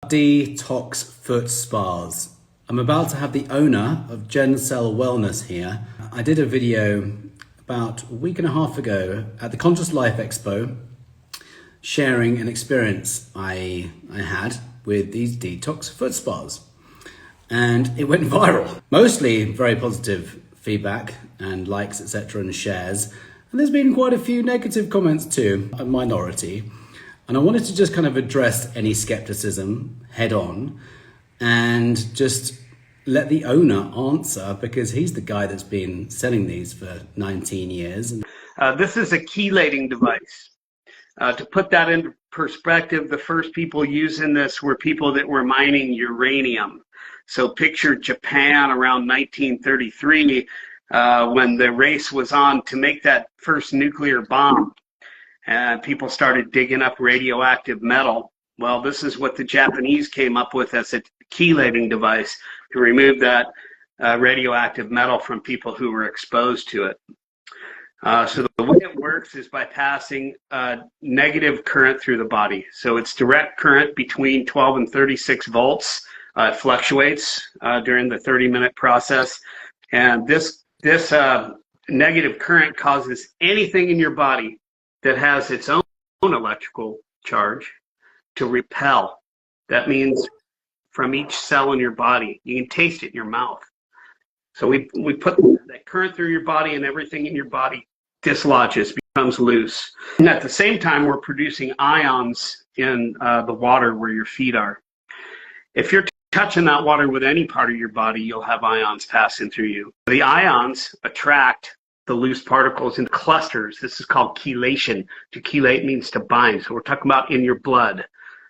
Detox Foot Spas. I'm about to have the owner of Gencel Wellness here. I did a video about a week and a half ago at the Conscious Life Expo sharing an experience I had with these detox foot spas, and it went viral. Mostly very positive feedback and likes, etc., and shares, and there's been quite a few negative comments too, a minority. And I wanted to just kind of address any skepticism head on and just let the owner answer, because he's the guy that's been selling these for 19 years. This is a chelating device. To put that into perspective, the first people using this were people that were mining uranium. So picture Japan around 1933 when the race was on to make that first nuclear bomb. And people started digging up radioactive metal. Well, this is what the Japanese came up with as a chelating device to remove that radioactive metal from people who were exposed to it. So the way it works is by passing negative current through the body. So it's direct current between 12 and 36 volts. It fluctuates during the 30-minute process. And this negative current causes anything in your body that has its own electrical charge to repel. That means from each cell in your body. You can taste it in your mouth. So we put that current through your body, and everything in your body dislodges, becomes loose. And at the same time, we're producing ions in the water where your feet are. If you're touching that water with any part of your body, you'll have ions passing through you. The ions attract the loose particles into clusters. This is called chelation. To chelate means to bind. So we're talking about in your blood.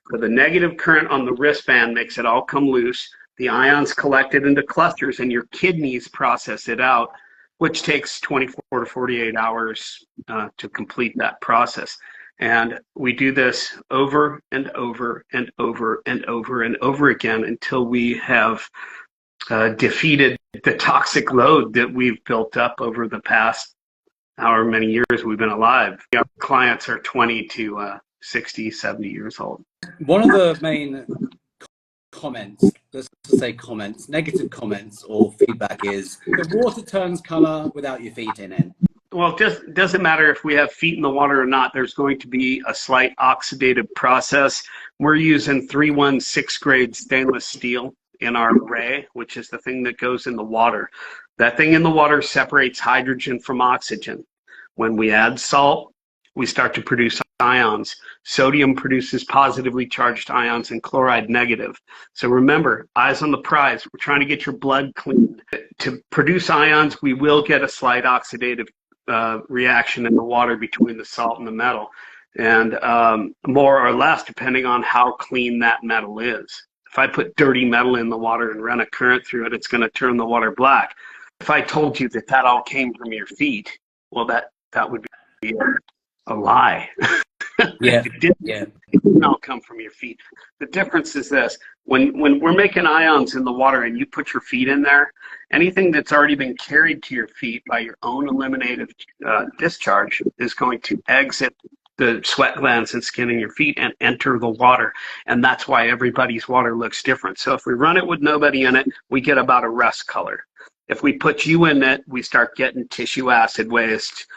So the negative current on the wristband makes it all come loose. The ions collect it into clusters, and your kidneys process it out, which takes 24 to 48 hours to complete that process. And we do this over and over and over and over and over again until we have defeated the toxic load that we've built up over the past however many years we've been alive. Our clients are 20 to 60, 70 years old. One of the main comments, let's just say comments, negative comments or feedback is the water turns color without your feet in it. Well, it doesn't matter if we have feet in the water or not. There's going to be a slight oxidative process. We're using 316 grade stainless steel in our array, which is the thing that goes in the water. That thing in the water separates hydrogen from oxygen. When we add salt, we start to produce ions. Sodium produces positively charged ions and chloride negative. So remember, eyes on the prize. We're trying to get your blood clean. To produce ions, we will get a slight oxidative reaction in the water between the salt and the metal, and more or less depending on how clean that metal is. If I put dirty metal in the water and run a current through it, it's going to turn the water black. If I told you that that all came from your feet, well, that would be a lie. Yeah. It didn't all come from your feet. The difference is this: when we're making ions in the water and you put your feet in there, anything that's already been carried to your feet by your own eliminative discharge is going to exit the sweat glands and skin in your feet and enter the water. And that's why everybody's water looks different. So if we run it with nobody in it, we get about a rust color. If we put you in it, we start getting tissue acid waste,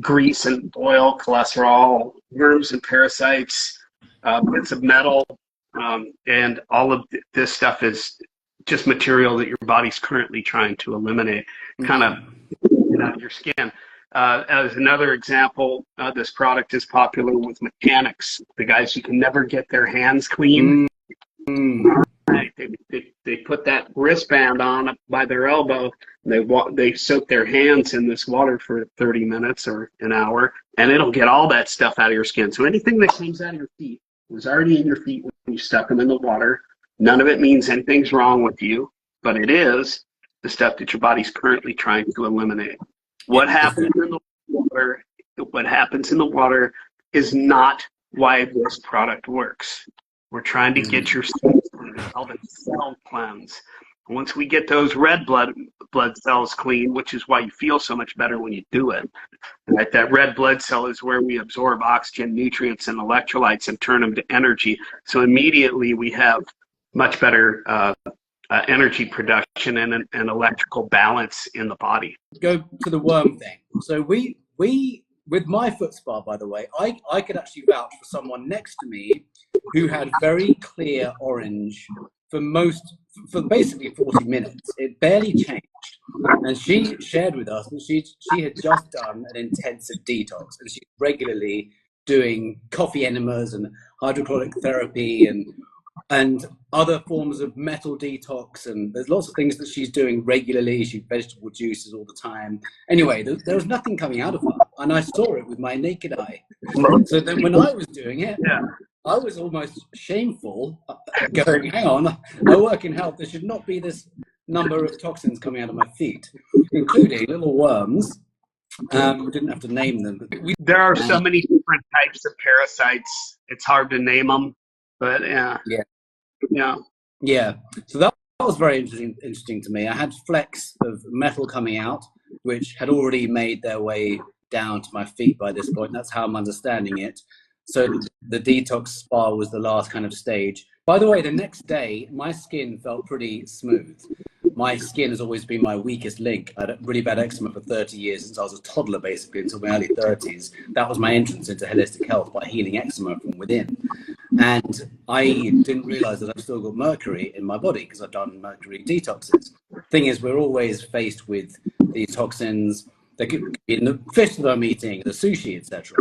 grease and oil, cholesterol, worms and parasites, bits of metal, and all of this stuff is just material that your body's currently trying to eliminate, kind of get out of your skin. As another example, this product is popular with mechanics, the guys who can never get their hands clean. Right. They put that wristband on by their elbow. They soak their hands in this water for 30 minutes or an hour, and it'll get all that stuff out of your skin. So anything that comes out of your feet was already in your feet when you stuck them in the water. None of it means anything's wrong with you, but it is the stuff that your body's currently trying to eliminate. What happens in the water? What happens in the water is not why this product works. We're trying to get your cells clean. It's called a cell cleanse. Once we get those red blood cells clean, which is why you feel so much better when you do it, right? That red blood cell is where we absorb oxygen, nutrients, and electrolytes and turn them to energy. So immediately we have much better energy production and an electrical balance in the body. Go to the worm thing. So we with my foot spa, by the way, I could actually vouch for someone next to me who had very clear orange for basically 40 minutes. It barely changed. And she shared with us that she had just done an intensive detox, and she's regularly doing coffee enemas and hydrochloric therapy and other forms of metal detox, and there's lots of things that she's doing regularly. She vegetable juices all the time. Anyway, there was nothing coming out of her, and I saw it with my naked eye. So then when I was doing it, I was almost shameful, going, hang on, I work in health, there should not be this number of toxins coming out of my feet, including little worms. We didn't have to name them. But there are so many different types of parasites, it's hard to name them, but yeah. So that was very interesting to me. I had flecks of metal coming out, which had already made their way down to my feet by this point. That's how I'm understanding it. So the detox spa was the last kind of stage. By the way, the next day, my skin felt pretty smooth. My skin has always been my weakest link. I had really bad eczema for 30 years since I was a toddler, basically, until my early 30s. That was my entrance into holistic health, by healing eczema from within. And I didn't realize that I've still got mercury in my body because I've done mercury detoxes. Thing is, we're always faced with these toxins. They could be in the fish that I'm eating, the sushi, etc.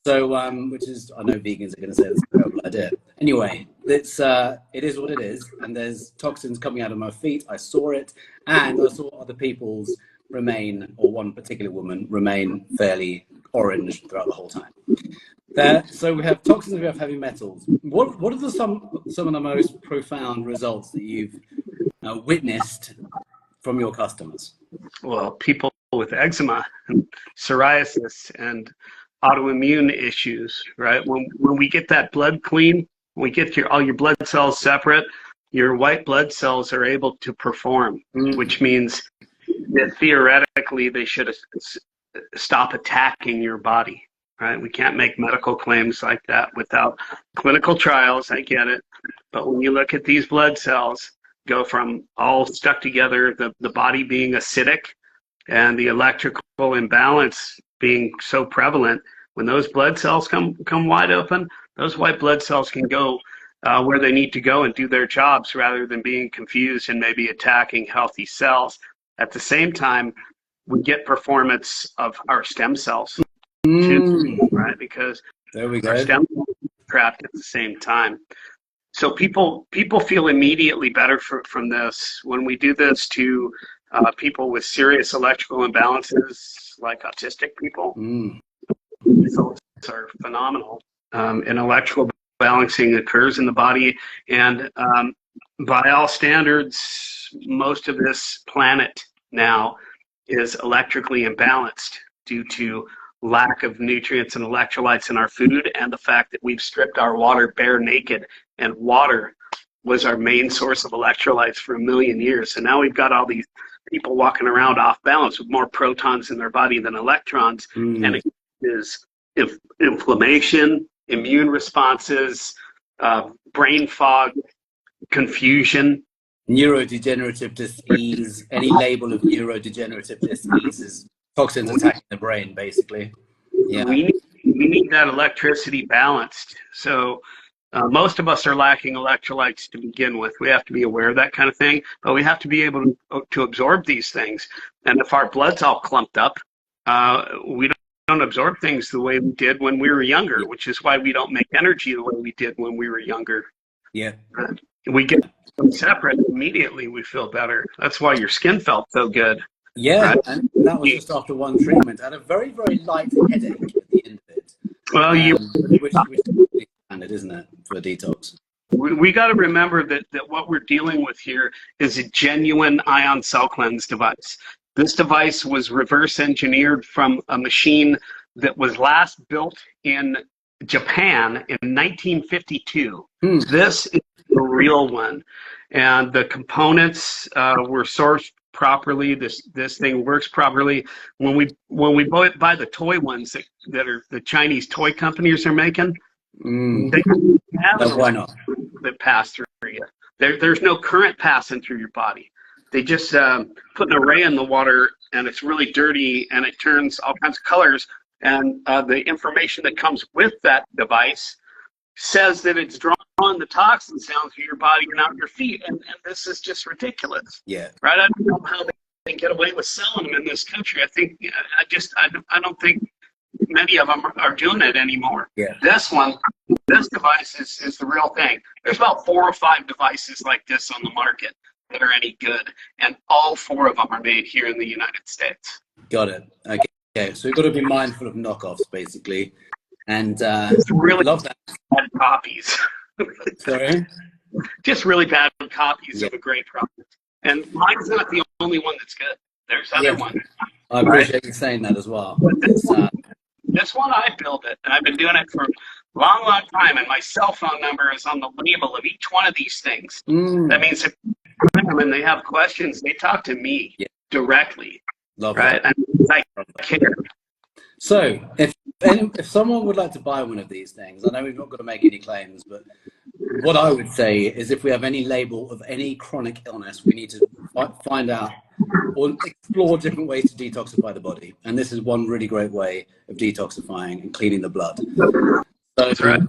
So, which is, I know vegans are going to say that's a terrible idea. Anyway, it is what it is, and there's toxins coming out of my feet. I saw it, and I saw other people's remain, or one particular woman remain fairly orange throughout the whole time. So we have toxins, we have heavy metals. What are some of the most profound results that you've witnessed from your customers? Well, people with eczema and psoriasis and autoimmune issues, right? When we get that blood clean, we get all your blood cells separate, your white blood cells are able to perform, which means that theoretically they should stop attacking your body, right? We can't make medical claims like that without clinical trials. I get it. But when you look at these blood cells, go from all stuck together, the body being acidic and the electrical imbalance being so prevalent, when those blood cells come wide open, those white blood cells can go where they need to go and do their jobs rather than being confused and maybe attacking healthy cells. At the same time, we get performance of our stem cells too, right? Because there we go. Our stem cells are trapped at the same time. So people feel immediately better from this. When we do this to people with serious electrical imbalances, like autistic people, results are phenomenal. And electrical balancing occurs in the body, and by all standards, most of this planet now is electrically imbalanced due to lack of nutrients and electrolytes in our food, and the fact that we've stripped our water bare naked, and water was our main source of electrolytes for 1 million years. So now we've got all these people walking around off balance with more protons in their body than electrons, and it is inflammation, immune responses, brain fog, confusion. Neurodegenerative disease, any label of neurodegenerative disease is toxins attacking the brain, basically. Yeah. We need that electricity balanced. So most of us are lacking electrolytes to begin with. We have to be aware of that kind of thing, but we have to be able to absorb these things. And if our blood's all clumped up, we don't absorb things the way we did when we were younger, which is why we don't make energy the way we did when we were younger. Yeah. We get them separate, immediately we feel better. That's why your skin felt so good. Yeah, right? And that was just after one treatment. I had a very, very light headache at the end of it. Well, which is standard, isn't it, for a detox? We got to remember that what we're dealing with here is a genuine ion cell cleanse device. This device was reverse engineered from a machine that was last built in Japan in 1952. This is the real one. And the components were sourced properly. This thing works properly. When we buy the toy ones that are the Chinese toy companies are making, they have why not? that pass through you. There's no current passing through your body. They just put an array in the water, and it's really dirty, and it turns all kinds of colors. And the information that comes with that device says that it's drawing the toxins down through your body and out your feet. And this is just ridiculous. Yeah. Right? I don't know how they get away with selling them in this country. I think I don't think many of them are doing it anymore. Yeah. This device is the real thing. There's about 4 or 5 devices like this on the market that are any good, and all 4 of them are made here in the United States. Got it. Okay, so we've got to be mindful of knockoffs, basically, and really love that. Bad copies. Sorry? Just really bad copies of a great product. And mine's not the only one that's good. There's other ones. I appreciate you saying that as well. But this one, I built it, and I've been doing it for a long, long time, and my cell phone number is on the label of each one of these things. That means if when they have questions, they talk to me directly. Love right? that. And I care. So, if someone would like to buy one of these things, I know we've not got to make any claims, but what I would say is if we have any label of any chronic illness, we need to find out or explore different ways to detoxify the body. And this is one really great way of detoxifying and cleaning the blood. So, that's right.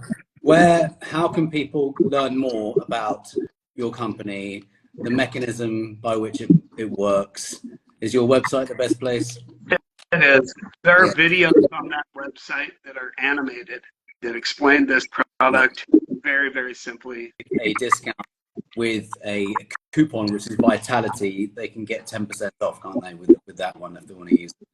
How can people learn more about your company, the mechanism by which it works? Is your website the best place? It is. There are videos on that website that are animated that explain this product very, very simply. A discount with a coupon, which is Vitality. They can get 10% off, can't they, with that one if they want to use it?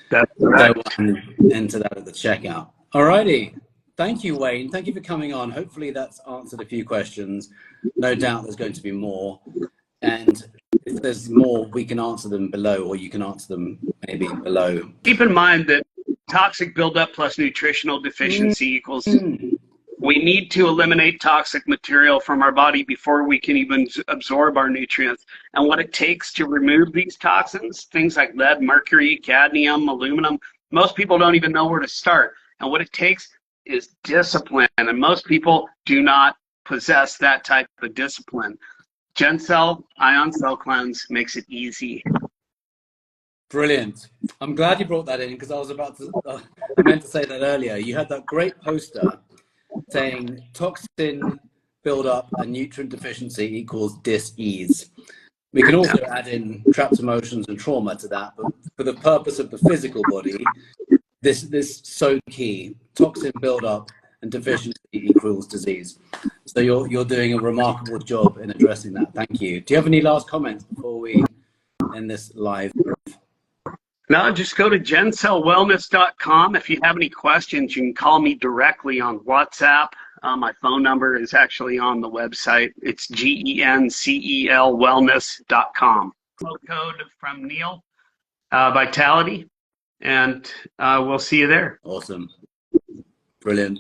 That's right. So enter that at the checkout. Alrighty. Thank you, Wayne. Thank you for coming on. Hopefully that's answered a few questions. No doubt there's going to be more. And if there's more, we can answer them below, or you can answer them maybe below. Keep in mind that toxic buildup plus nutritional deficiency equals we need to eliminate toxic material from our body before we can even absorb our nutrients. And what it takes to remove these toxins, things like lead, mercury, cadmium, aluminum, most people don't even know where to start. And what it takes is discipline. And most people do not possess that type of discipline. Gencel Ion Cell Cleanse makes it easy. Brilliant. I'm glad you brought that in, because I was about to, I meant to say that earlier. You had that great poster saying toxin buildup and nutrient deficiency equals dis-ease. We can also add in trapped emotions and trauma to that, but for the purpose of the physical body, this is so key. Toxin buildup and deficiency equals disease. So you're doing a remarkable job in addressing that. Thank you. Do you have any last comments before we end this live? No, just go to gencelwellness.com. If you have any questions, you can call me directly on WhatsApp. My phone number is actually on the website. It's Gencel Wellness.com. Code from Neil, Vitality, and we'll see you there. Awesome. Brilliant.